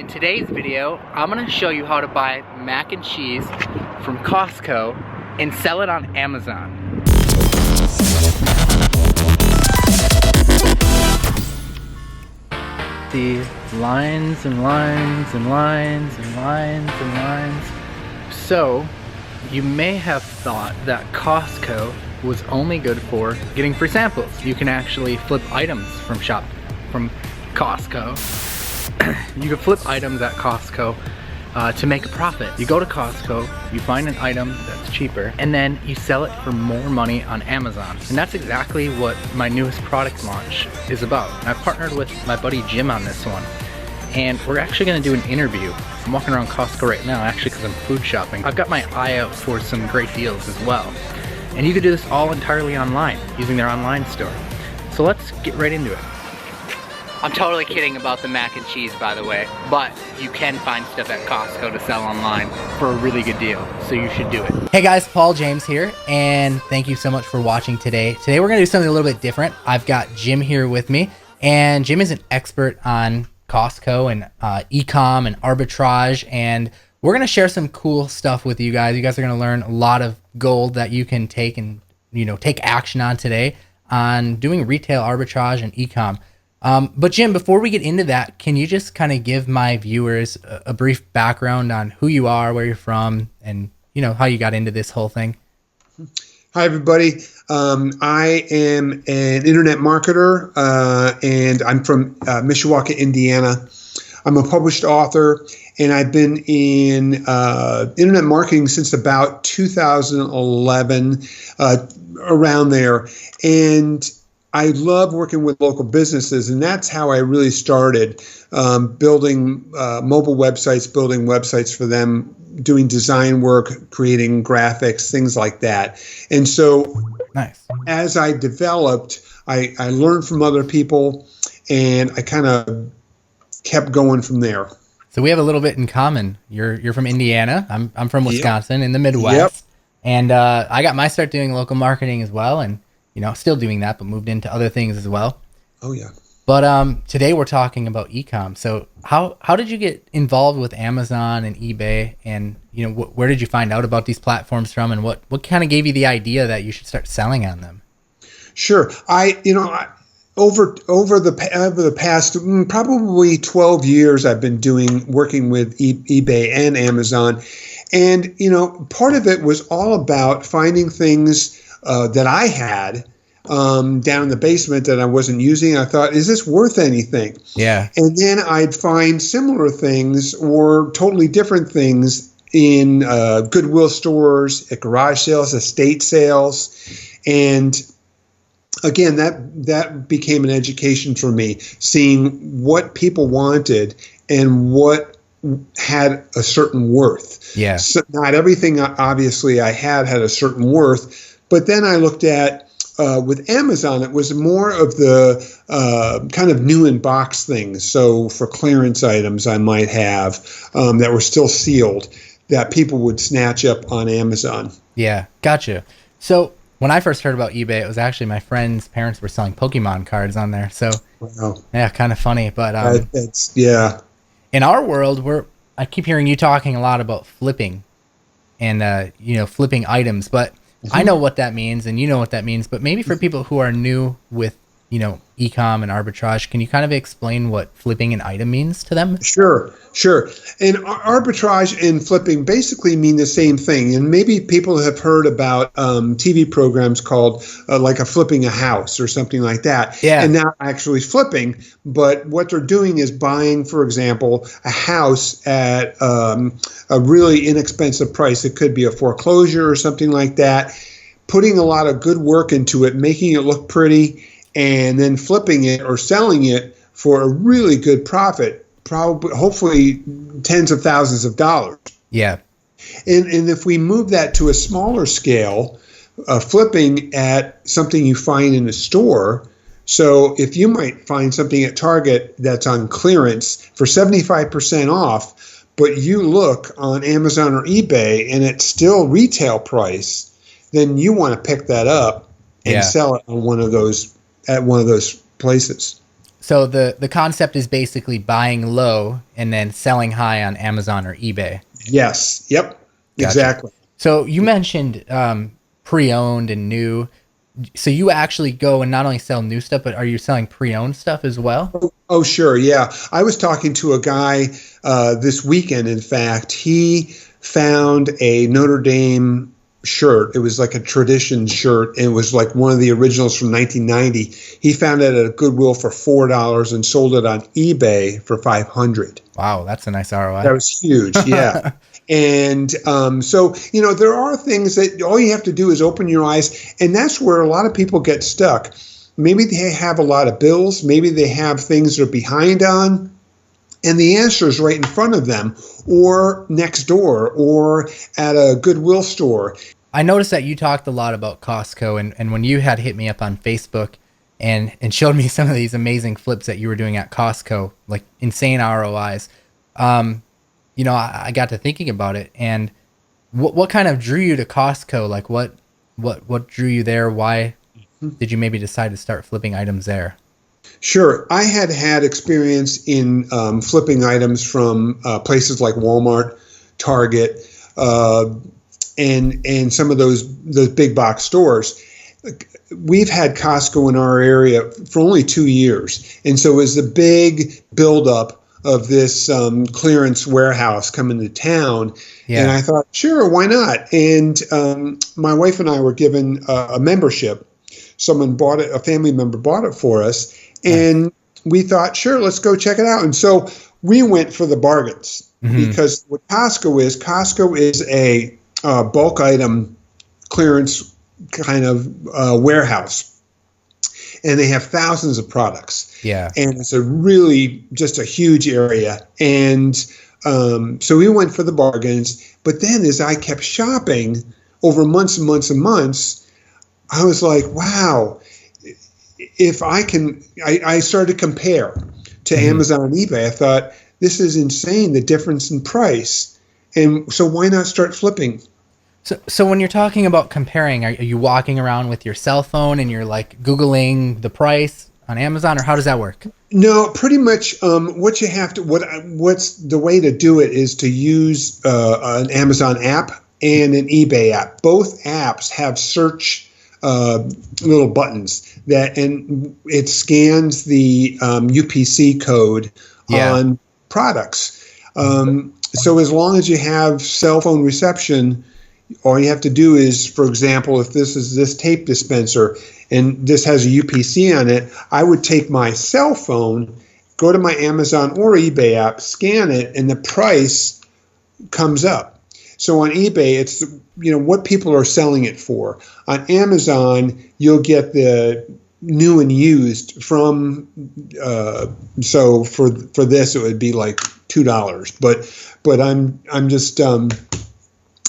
In today's video, I'm going to show you how to buy mac and cheese from Costco and sell it on Amazon. The lines and lines and lines and lines and lines. So, you may have thought that Costco was only good for getting free samples. You can actually flip items from Costco. You can flip items at Costco to make a profit. You go to Costco, you find an item that's cheaper, and then you sell it for more money on Amazon. And that's exactly what my newest product launch is about. I've partnered with my buddy Jim on this one, and we're actually gonna do an interview. I'm walking around Costco right now, actually, because I'm food shopping. I've got my eye out for some great deals as well. And you can do this all entirely online, using their online store. So let's get right into it. I'm totally kidding about the mac and cheese, by the way, but you can find stuff at Costco to sell online for a really good deal, so you should do it. Hey guys, Paul James here, and thank you so much for watching today. Today we're gonna do something a little bit different. I've got Jim here with me, and Jim is an expert on Costco and e-com and arbitrage, and we're gonna share some cool stuff with you guys. You guys are gonna learn a lot of gold that you can take and take action on today on doing retail arbitrage and e-com. But Jim, before we get into that, can you just kind of give my viewers a brief background on who you are, where you're from, and how you got into this whole thing? Hi, everybody. I am an internet marketer, and I'm from Mishawaka, Indiana. I'm a published author, and I've been in internet marketing since about 2011, around there. And I love working with local businesses, and that's how I really started building mobile websites, building websites for them, doing design work, creating graphics, things like that. And so nice. As I developed, I learned from other people, and I kind of kept going from there. So we have a little bit in common. You're from Indiana. I'm from Wisconsin, in the Midwest. Yep. And I got my start doing local marketing as well, and still doing that, but moved into other things as well. Oh yeah. But today we're talking about e-com. So how did you get involved with Amazon and eBay, and where did you find out about these platforms from, and what kind of gave you the idea that you should start selling on them? Sure. Over the past probably 12 years, I've been working with eBay and Amazon, and part of it was all about finding things that I had down in the basement that I wasn't using. I thought, is this worth anything? Yeah. And then I'd find similar things or totally different things in Goodwill stores, at garage sales, estate sales, and again, that became an education for me, seeing what people wanted and what had a certain worth. Yeah. So not everything, obviously, I had a certain worth, but then I looked at with Amazon, it was more of the kind of new in box things. So for clearance items, I might have that were still sealed that people would snatch up on Amazon. Yeah, gotcha. So when I first heard about eBay, it was actually my friend's parents were selling Pokemon cards on there. So, wow. Yeah, kind of funny. But yeah. In our world, I keep hearing you talking a lot about flipping and flipping items. But I know what that means, and you know what that means. But maybe for people who are new with e-com and arbitrage, can you kind of explain what flipping an item means to them? Sure. And arbitrage and flipping basically mean the same thing. And maybe people have heard about TV programs called like a flipping a house or something like that. Yeah. And not actually flipping, but what they're doing is buying, for example, a house at a really inexpensive price. It could be a foreclosure or something like that, putting a lot of good work into it, making it look pretty, and then flipping it or selling it for a really good profit, hopefully tens of thousands of dollars. Yeah. And if we move that to a smaller scale, flipping at something you find in a store. So if you might find something at Target that's on clearance for 75% off, but you look on Amazon or eBay and it's still retail price, then you want to pick that up and sell it on one of those places. So the concept is basically buying low and then selling high on Amazon or eBay. Yes. Yep. Gotcha. Exactly. So you mentioned pre-owned and new. So you actually go and not only sell new stuff, but are you selling pre-owned stuff as well? Oh, sure. Yeah. I was talking to a guy this weekend. In fact, he found a Notre Dame shirt. It was like a tradition shirt. And it was like one of the originals from 1990. He found it at a Goodwill for $4 and sold it on eBay for $500. Wow, that's a nice ROI. That was huge. Yeah. And so, there are things that all you have to do is open your eyes. And that's where a lot of people get stuck. Maybe they have a lot of bills. Maybe they have things they're behind on. And the answer is right in front of them, or next door, or at a Goodwill store. I noticed that you talked a lot about Costco, and when you had hit me up on Facebook and showed me some of these amazing flips that you were doing at Costco, like insane ROIs, I got to thinking about it. And what kind of drew you to Costco? Like what drew you there? Why did you maybe decide to start flipping items there? Sure. I had experience in flipping items from places like Walmart, Target, and some of those big box stores. We've had Costco in our area for only 2 years. And so it was a big buildup of this clearance warehouse coming to town. Yeah. And I thought, sure, why not? And my wife and I were given a membership. Someone bought it, a family member bought it for us. And we thought, sure, let's go check it out. And so we went for the bargains because what Costco is a bulk item clearance kind of warehouse. And they have thousands of products. Yeah. And it's just a huge area. And so we went for the bargains. But then as I kept shopping over months and months and months, I was like, wow. If I started to compare to Amazon and eBay. I thought, this is insane, the difference in price. And so why not start flipping? So when you're talking about comparing, are you walking around with your cell phone and you're like Googling the price on Amazon, or how does that work? No, pretty much what's the way to do it is to use an Amazon app and an eBay app. Both apps have search little buttons and it scans the UPC code on products. So as long as you have cell phone reception, all you have to do is, for example, if this is this tape dispenser and this has a UPC on it, I would take my cell phone, go to my Amazon or eBay app, scan it, and the price comes up. So on eBay, it's what people are selling it for. On Amazon, you'll get the new and used from. So for this, it would be like $2. But I'm just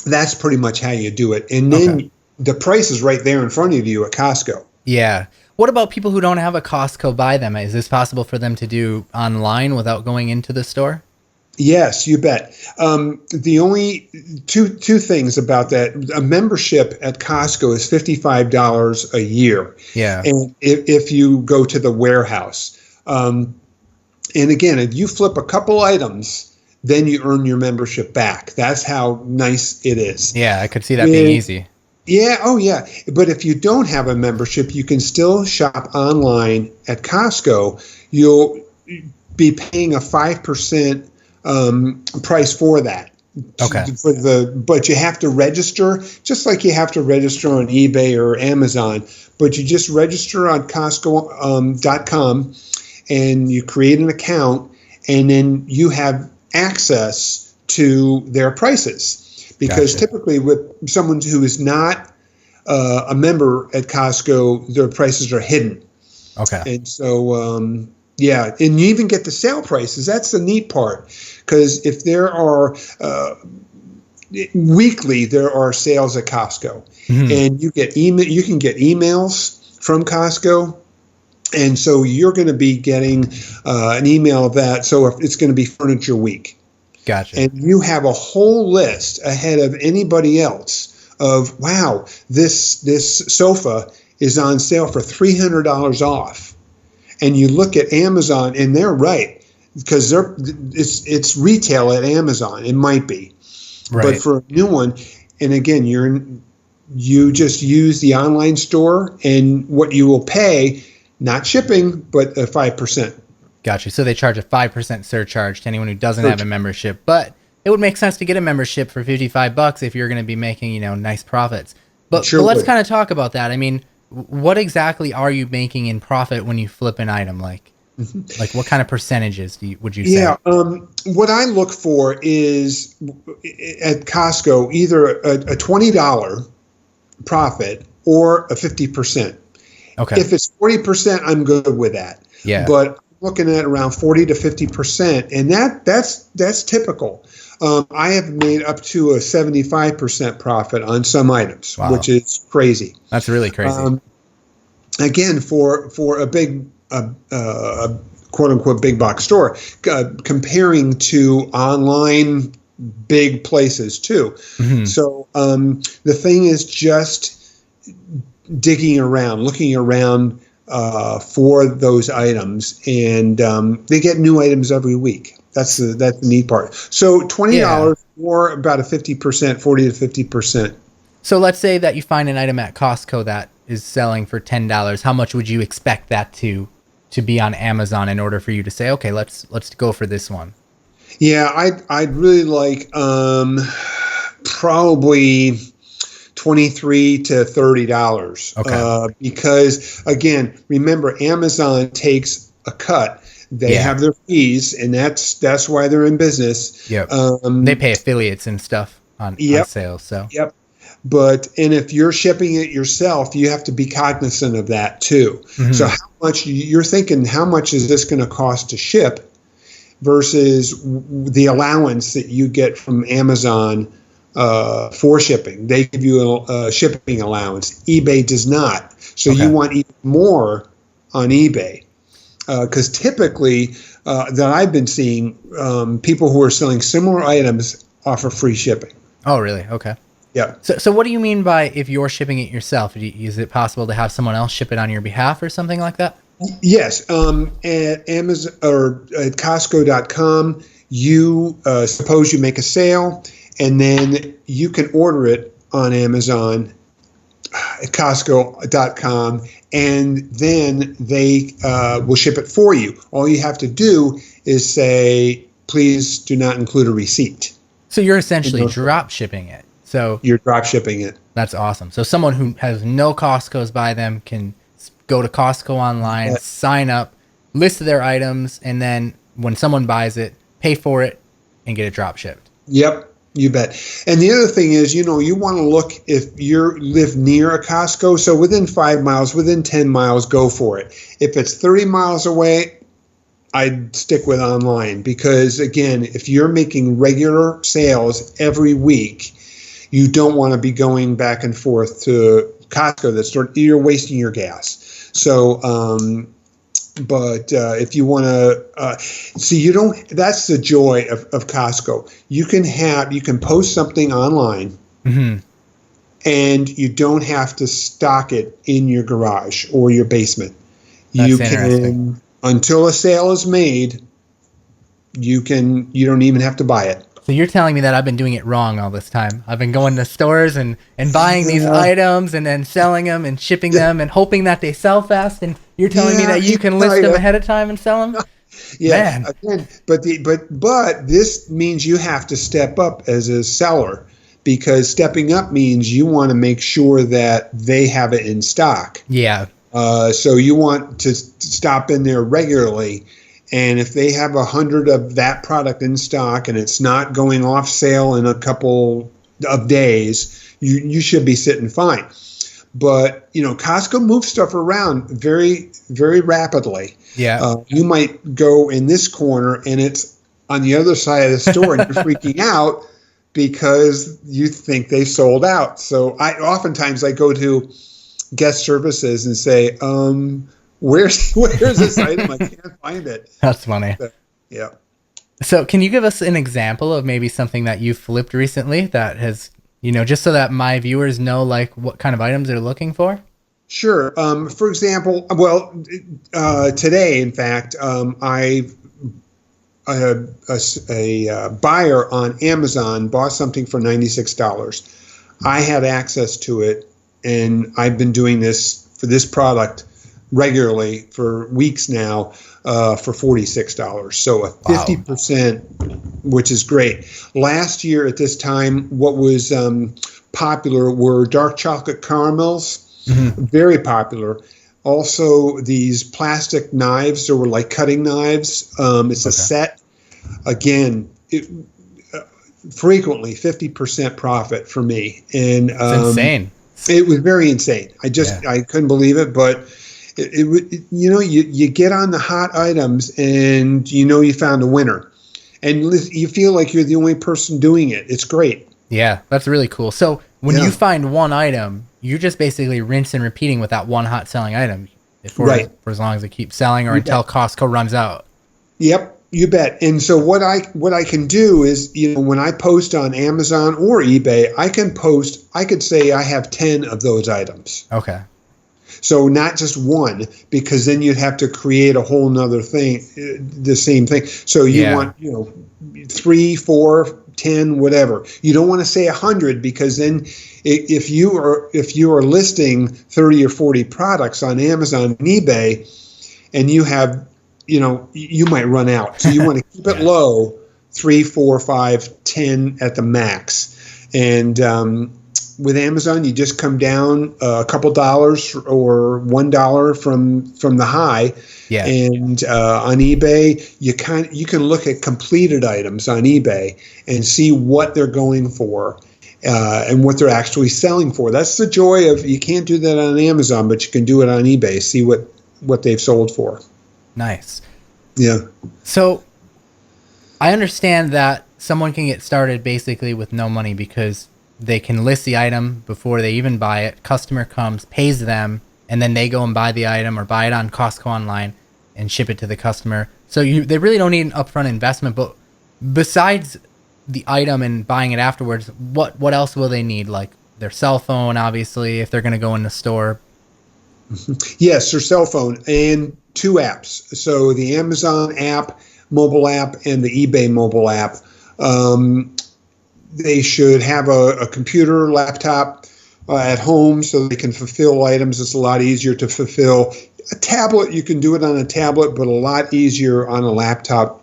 that's pretty much how you do it. And then the price is right there in front of you at Costco. Yeah. What about people who don't have a Costco by them? Is this possible for them to do online without going into the store? Yes, you bet. The only two things about that: a membership at Costco is $55 a year. Yeah, and if you go to the warehouse, and again, if you flip a couple items, then you earn your membership back. That's how nice it is. Yeah, I could see that being easy. Yeah, oh yeah. But if you don't have a membership, you can still shop online at Costco. You'll be paying a 5% price for that. Okay. But you have to register, just like you have to register on eBay or Amazon. But you just register on Costco.com and you create an account, and then you have access to their prices. Because typically with someone who is not a member at Costco, their prices are hidden. Okay. And so, yeah, and you even get the sale prices. That's the neat part, because if there are weekly, there are sales at Costco, and you can get emails from Costco, and so you're going to be getting an email of that. So if it's going to be Furniture Week, gotcha, and you have a whole list ahead of anybody else of, wow, this sofa is on sale for $300 off. And you look at Amazon, and they're right, because it's retail at Amazon. It might be, Right. but for a new one, and again, you just use the online store, and what you will pay, not shipping, but a 5%. Gotcha. So they charge a 5% surcharge to anyone who doesn't have a membership, but it would make sense to get a membership for $55 if you're going to be making, nice profits. But let's kind of talk about that. I mean, what exactly are you making in profit when you flip an item? Like what kind of percentages would you say? Yeah. What I look for is at Costco, either a $20 profit or a 50%. Okay. If it's 40%, I'm good with that. Yeah. But I'm looking at around 40 to 50%, and that's typical. I have made up to a 75% profit on some items, which is crazy. That's really crazy. Again, for a big quote unquote big box store, comparing to online big places too. Mm-hmm. So the thing is just digging around, looking around for those items, and they get new items every week. That's the neat part. So $20 or about a 50%, 40 to 50%. So let's say that you find an item at Costco that is selling for $10. How much would you expect that to be on Amazon in order for you to say, okay, let's go for this one? Yeah, I'd really like probably $23 to $30. Okay. Because again, remember, Amazon takes a cut. They have their fees, and that's why they're in business. Yep. They pay affiliates and stuff on sales. So. Yep. And if you're shipping it yourself, you have to be cognizant of that too. Mm-hmm. So how much you're thinking, how much is this going to cost to ship versus the allowance that you get from Amazon for shipping? They give you a shipping allowance. eBay does not. So you want even more on eBay. Because typically that I've been seeing, people who are selling similar items offer free shipping. Oh, really? Okay. Yeah. So what do you mean by if you're shipping it yourself? Is it possible to have someone else ship it on your behalf or something like that? Yes. At Amazon or at Costco.com, you suppose you make a sale, and then you can order it on Amazon at Costco.com, and then they will ship it for you. All you have to do is say, please do not include a receipt. So you're essentially drop shipping it. So you're drop shipping it. That's awesome. So someone who has no Costco's by them can go to Costco online, sign up, list their items, and then when someone buys it, pay for it, and get it drop shipped. Yep. You bet. And the other thing is, you want to look if you live near a Costco. So within 5 miles, within 10 miles, go for it. If it's 30 miles away, I'd stick with online because, again, if you're making regular sales every week, you don't want to be going back and forth to Costco. You're wasting your gas. So, but if you want to see, you don't. That's the joy of Costco. You can post something online, and you don't have to stock it in your garage or your basement. That's interesting. Until a sale is made, you don't even have to buy it. So you're telling me that I've been doing it wrong all this time. I've been going to stores and buying these items and then selling them and shipping them and hoping that they sell fast. And you're telling me that you can list them ahead of time and sell them? Yeah. Man. Again, but this means you have to step up as a seller, because stepping up means you want to make sure that they have it in stock. Yeah. So you want to stop in there regularly. And if they have 100 of that product in stock and it's not going off sale in a couple of days, you should be sitting fine. But, Costco moves stuff around very, very rapidly. Yeah. You might go in this corner and it's on the other side of the store and you're freaking out because you think they sold out. So oftentimes I go to guest services and say, where's this item? I can't find it. That's funny. Yeah. So can you give us an example of maybe something that you flipped recently that has, just so that my viewers know like what kind of items they're looking for? Sure. For example, well, today, in fact, a buyer on Amazon bought something for $96. I had access to it, and I've been doing this for this product regularly for weeks now for $46. So a 50%, which is great. Last year at this time, what was popular were dark chocolate caramels, very popular. Also, these plastic knives that were like cutting knives. It's a set. Again, frequently 50% profit for me. And it's insane. It was very insane. I couldn't believe it, but you get on the hot items and you found a winner, and you feel like you're the only person doing it. It's great. Yeah, that's really cool. So when you find one item, you're just basically rinse and repeating with that one hot selling item for as long as it keeps selling or until Costco runs out. Yep. You bet. And so what I can do is, when I post on Amazon or eBay, I could say I have 10 of those items. Okay. So not just one, because then you'd have to create a whole nother thing, the same thing. So you want, 3, 4, 10, whatever. You don't want to say 100, because then if you are listing 30 or 40 products on Amazon and eBay, and you have, you might run out. So you want to keep it low, 3, 4, 5, 10 at the max. And with Amazon, you just come down a couple dollars or $1 from the high. Yeah. And on eBay, you can look at completed items on eBay and see what they're going for and what they're actually selling for. That's the joy of, you can't do that on Amazon, but you can do it on eBay. See what they've sold for. Nice. Yeah. So I understand that someone can get started basically with no money because they can list the item before they even buy it. Customer comes, pays them, and then they go and buy the item or buy it on Costco online and ship it to the customer. So they really don't need an upfront investment. But besides the item and buying it afterwards, what else will they need? Like their cell phone, obviously, if they're going to go in the store. Yes, their cell phone and 2 apps. So the Amazon app, mobile app, and the eBay mobile app. They should have a computer, laptop at home so they can fulfill items. It's a lot easier to fulfill. A tablet, you can do it on a tablet, but a lot easier on a laptop.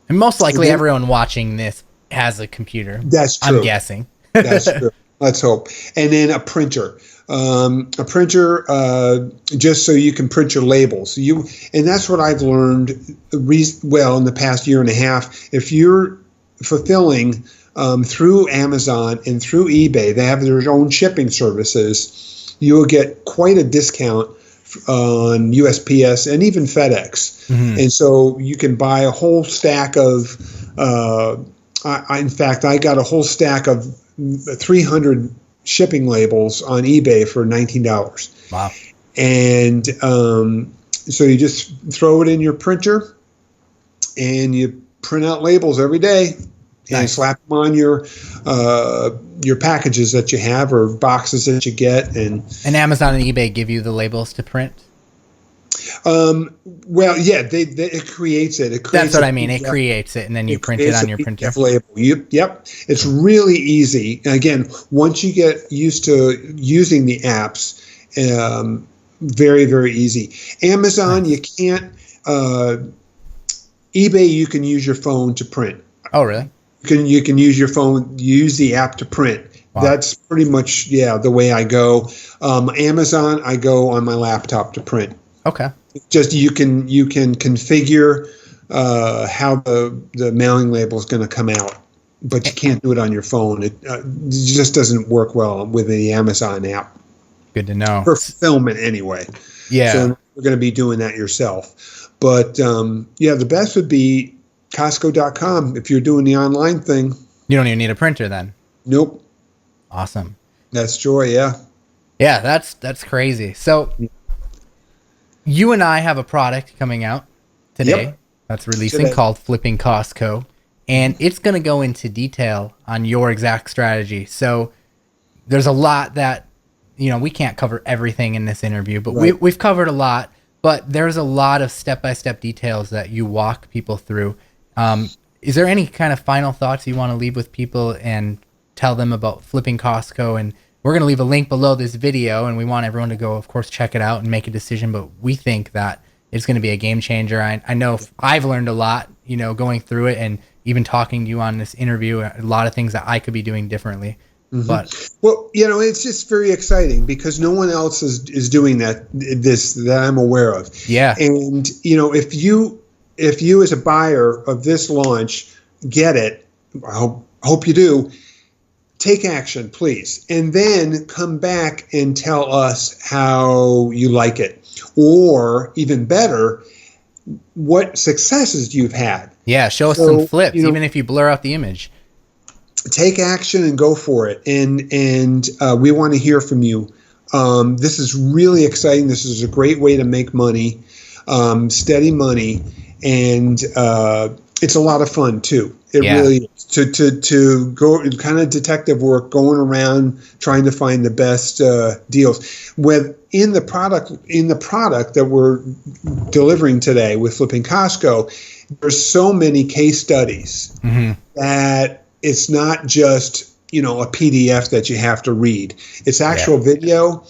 And most likely everyone watching this has a computer. That's true. I'm guessing. That's true. Let's hope. And then a printer. Just so you can print your labels. And that's what I've learned in the past year and a half. If you're fulfilling through Amazon and through eBay, they have their own shipping services, you will get quite a discount on USPS and even FedEx. Mm-hmm. And so you can buy a whole stack of, in fact, I got a whole stack of 300 shipping labels on eBay for $19. Wow. And so you just throw it in your printer and you print out labels every day. And slap them on your packages that you have or boxes that you get. And Amazon and eBay give you the labels to print? Well, yeah, it creates it. That's what I mean. It creates it, and then you print it on your printer. Label. Yep. It's really easy. Again, once you get used to using the apps, very, very easy. Amazon, you can't. eBay, you can use your phone to print. Oh, really? You can use your phone, use the app to print. Wow. That's pretty much, the way I go. Amazon, I go on my laptop to print. Okay. Just you can configure how the mailing label is going to come out, but you can't do it on your phone. It just doesn't work well with the Amazon app. Good to know. For fulfillment anyway. Yeah. So we're going to be doing that yourself. But the best would be Costco.com if you're doing the online thing. You don't even need a printer then. Nope. Awesome. That's joy, yeah. Yeah, that's crazy. So you and I have a product coming out today that's releasing called Flippin Costco, and it's going to go into detail on your exact strategy. So there's a lot that you know, we can't cover everything in this interview, but Right. we've covered a lot. But there's a lot of step-by-step details that you walk people through. Is there any kind of final thoughts you want to leave with people and tell them about Flippin Costco? And we're going to leave a link below this video, and we want everyone to go, of course, check it out and make a decision. But we think that it's going to be a game changer. I know I've learned a lot, you know, going through it, and even talking to you on this interview, a lot of things that I could be doing differently. But well, you know, it's just very exciting because no one else is doing that I'm aware of. Yeah. And you know, if you as a buyer of this launch get it, I hope you do. Take action, please, and then come back and tell us how you like it, or even better, what successes you've had. Yeah, show us some flips, even if you blur out the image. Take action and go for it, and we want to hear from you. This is really exciting. This is a great way to make money, steady money, and it's a lot of fun too. It really is. To go kind of detective work, going around trying to find the best deals. In the product that we're delivering today with Flippin Costco, there's so many case studies that it's not just, you know, a PDF that you have to read. It's actual video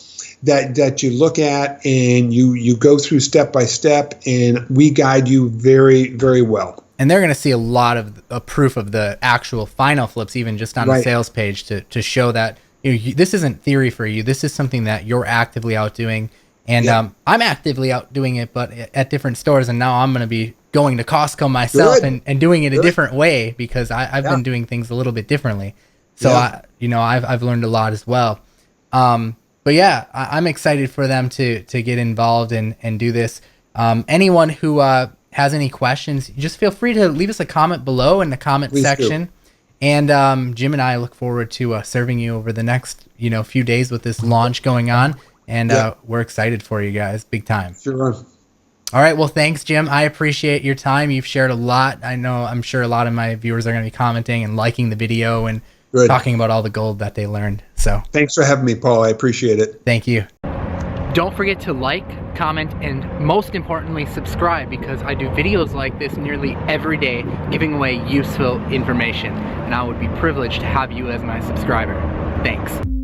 that you look at, and you go through step by step, and we guide you very, very well. And they're going to see a lot of proof of the actual final flips, even just on the sales page, to show that, you know, this isn't theory for you. This is something that you're actively out doing. And I'm actively out doing it, but at different stores. And now I'm going to be going to Costco myself and doing it a different way, because I've been doing things a little bit differently. So I've learned a lot as well. But yeah, I'm excited for them to get involved and do this. Anyone who has any questions, just feel free to leave us a comment below in the comment section. And Jim and I look forward to serving you over the next few days with this launch going on. And we're excited for you guys, big time. Sure. All right. Well, thanks, Jim. I appreciate your time. You've shared a lot. I'm sure a lot of my viewers are going to be commenting and liking the video and talking about all the gold that they learned. So thanks for having me, Paul. I appreciate it. Thank you. Don't forget to like, comment, and most importantly, subscribe, because I do videos like this nearly every day, giving away useful information. And I would be privileged to have you as my subscriber. Thanks.